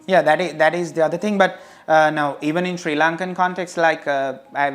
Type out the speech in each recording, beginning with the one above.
Yeah, that is the other thing. But now, even in Sri Lankan context, like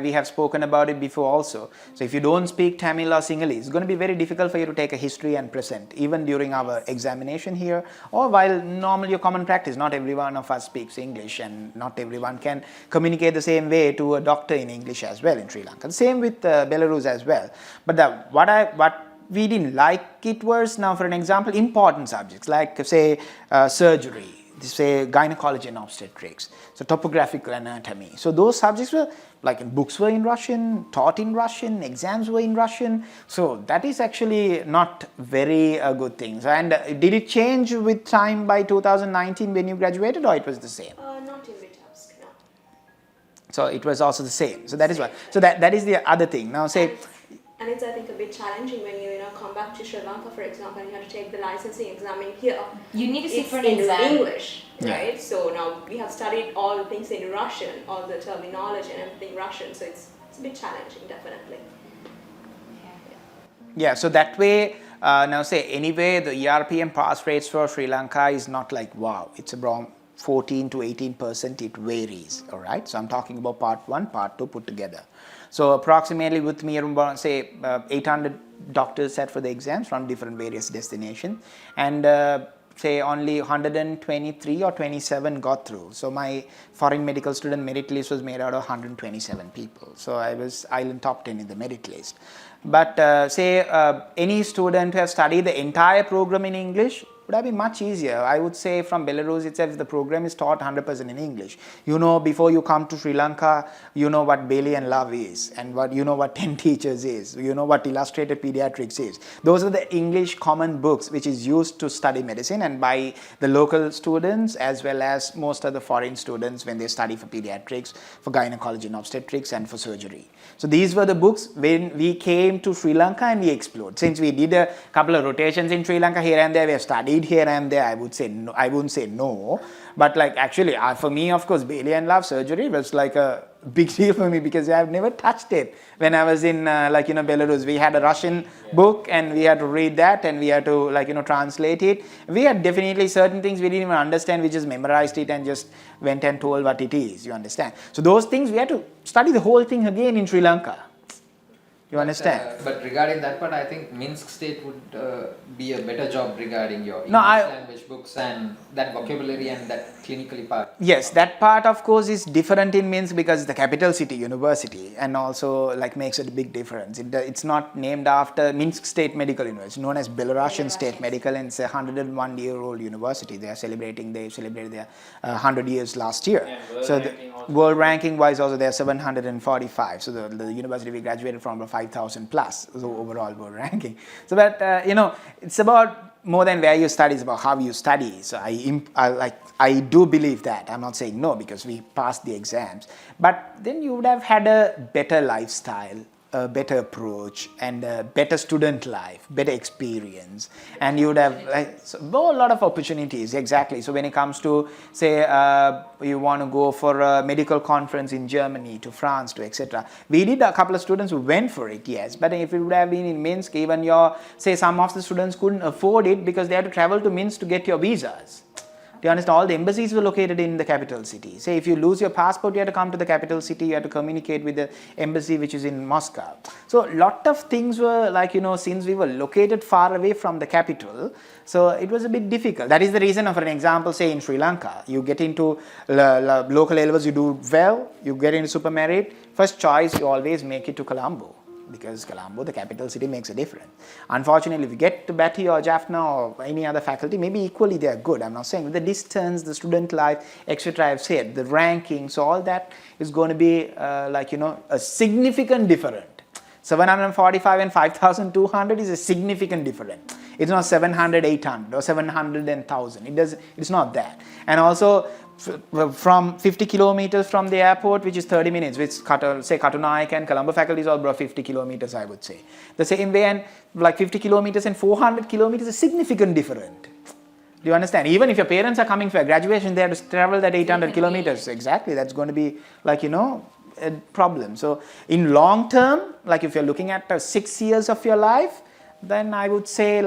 we have spoken about it before also. So if you don't speak Tamil or Sinhalese, it's going to be very difficult for you to take a history and present, even during our examination here, or while normally your common practice. Not everyone of us speaks English, and not everyone can communicate the same way to a doctor in English as well in Sri Lanka. Same with Belarus as well. But what we didn't like it was, now for an example, important subjects like say surgery, say gynecology and obstetrics, so topographical anatomy. So those subjects were like books were in Russian, taught in Russian, exams were in Russian. So that is actually not very good things. And did it change with time by 2019 when you graduated, or it was the same? Not in Vitebsk, no. So it was also the same. So that is what. So that is the other thing. Now say. And it's, I think, a bit challenging when you come back to Sri Lanka, for example, and you have to take the licensing exam in here. You need to sit for an in exam. English, right? Yeah. So now we have studied all the things in Russian, all the terminology and everything Russian. So it's a bit challenging, definitely. Yeah, so that way, now say anyway, the ERPM pass rates for Sri Lanka is not like wow, it's around 14 to 18%, it varies, all right? So I'm talking about part 1, part 2 put together. So approximately with me around say 800 doctors sat for the exams from different various destinations, and say only 123 or 27 got through. So my foreign medical student merit list was made out of 127 people. So I was island top 10 in the merit list. But say any student who has studied the entire program in English would have been much easier. I would say from Belarus itself, the program is taught 100% in English. You know, before you come to Sri Lanka, you know what Bailey and Love is, and what 10 teachers is. You know what illustrated pediatrics is. Those are the English common books which is used to study medicine, and by the local students as well as most of the foreign students when they study for pediatrics, for gynecology and obstetrics, and for surgery. So these were the books when we came to Sri Lanka and we explored. Since we did a couple of rotations in Sri Lanka here and there, we have studied here and there, I would say no, I wouldn't say no, but like actually for me, of course, Bailey and Love surgery was like a big deal for me because I've never touched it. When I was in Belarus, we had a Russian book and we had to read that and we had to translate it. We had definitely certain things we didn't even understand, we just memorized it and just went and told what it is, you understand. So those things we had to study the whole thing again in Sri Lanka. You understand? But regarding that part, I think Minsk state would be a better job regarding your English language books and that vocabulary and that clinically part. Yes, that part of course is different in Minsk because it's the capital city university, and also makes it a big difference. It's not named after Minsk State Medical University, it's known as Belarusian State Medical, and it's a 101-year-old university. They celebrated their 100 years last year. Yeah, so the world ranking wise also they are 745. So the university we graduated from 5,000 plus, so overall world ranking. So but it's about more than where you study, it's about how you study. So I do believe that. I'm not saying no because we passed the exams, but then you would have had a better lifestyle, a better approach, and a better student life, better experience, and you would have a lot of opportunities. Exactly. So when it comes to say you want to go for a medical conference in Germany, to France, to etc. We did a couple of students who went for it, yes, but if it would have been in Minsk, even some of the students couldn't afford it because they had to travel to Minsk to get your visas. Do you understand? All the embassies were located in the capital city. Say if you lose your passport, you have to come to the capital city, you have to communicate with the embassy which is in Moscow. So a lot of things were since we were located far away from the capital, so it was a bit difficult. That is the reason for an example, say in Sri Lanka, you get into local levels, you do well, you get into super merit, first choice you always make it to Colombo. Because Colombo, the capital city, makes a difference. Unfortunately, if you get to Batty or Jaffna or any other faculty, maybe equally they are good. I'm not saying with the distance, the student life, etc. I've said, the ranking, so all that is going to be a significant difference. 745 and 5,200 is a significant difference. It's not 700, 800 or 700 and 1,000. It's not that. And also, from 50 kilometers from the airport, which is 30 minutes, which say Katunaik and Colombo faculty is all about 50 kilometers, I would say. The same way, and 50 kilometers and 400 kilometers is significant different. Do you understand? Even if your parents are coming for a graduation, they have to travel that 800 kilometers. Exactly, that's going to be a problem. So in long term, if you're looking at 6 years of your life, then I would say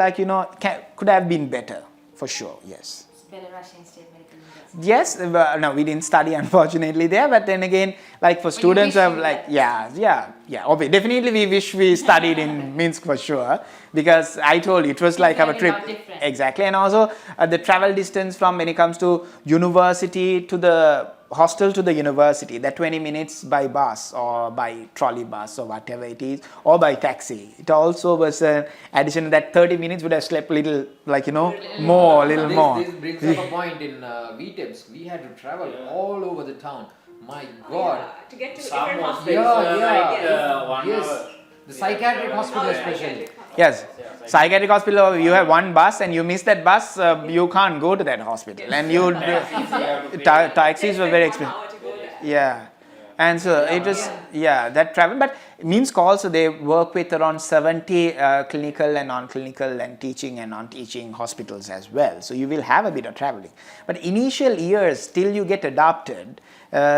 could have been better, for sure, yes. Belarusian State Medical University. Yes, no, we didn't study unfortunately there, but then again, like for students who have like, definitely we wish we studied in Minsk for sure, because I told you, it was like our trip. Different. Exactly, and also the travel distance from when it comes to university to the hostel to the university, that 20 minutes by bus or by trolley bus or whatever it is, or by taxi. It also was an addition that 30 minutes would have slept little, like, more. This brings up a point in VTEPS. We had to travel all over the town. My God. Yeah, to get to Some different hospitals hospitals. Yeah. 1 Yes. hour. The psychiatric hospital Yeah. especially. Yes, psychiatric hospital, you have one bus and you miss that bus, you can't go to that hospital. And you, taxis were very expensive. 1 hour to go there. Yeah, and so it was, that travel. But Minsk also, they work with around 70 clinical and non-clinical and teaching and non-teaching hospitals as well. So you will have a bit of traveling. But initial years, till you get adopted,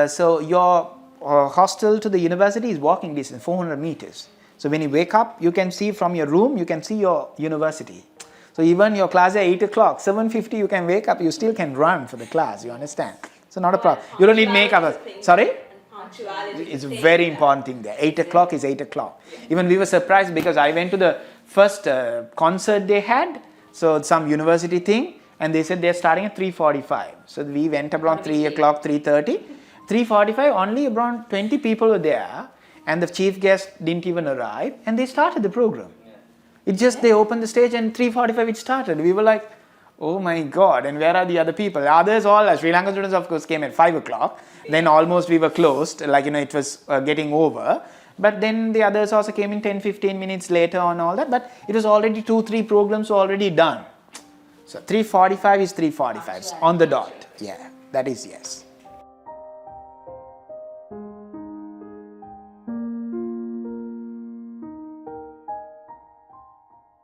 so your hostel to the university is walking distance, 400 meters. So when you wake up, you can see from your room, you can see your university. So even your class at 8 o'clock, 7:50 you can wake up, you still can run for the class, you understand? So not a problem. You don't need makeup. Sorry? Punctuality. It's a very important thing there. 8 o'clock is 8 o'clock. Even we were surprised because I went to the first concert they had, so some university thing, and they said they're starting at 3:45. So we went around 3 o'clock, 3:30. 3:45, only around 20 people were there, and the chief guest didn't even arrive, and they started the program. It just, they opened the stage and 3:45 it started. We were like, oh my God, and where are the other people? Others all, Sri Lankan students of course came at 5 o'clock. Then almost we were closed, like, it was getting over. But then the others also came in 10-15 minutes later on all that. But it was already 2-3 programs already done. So 3:45 is 3:45 on the dot. Yeah, that is yes.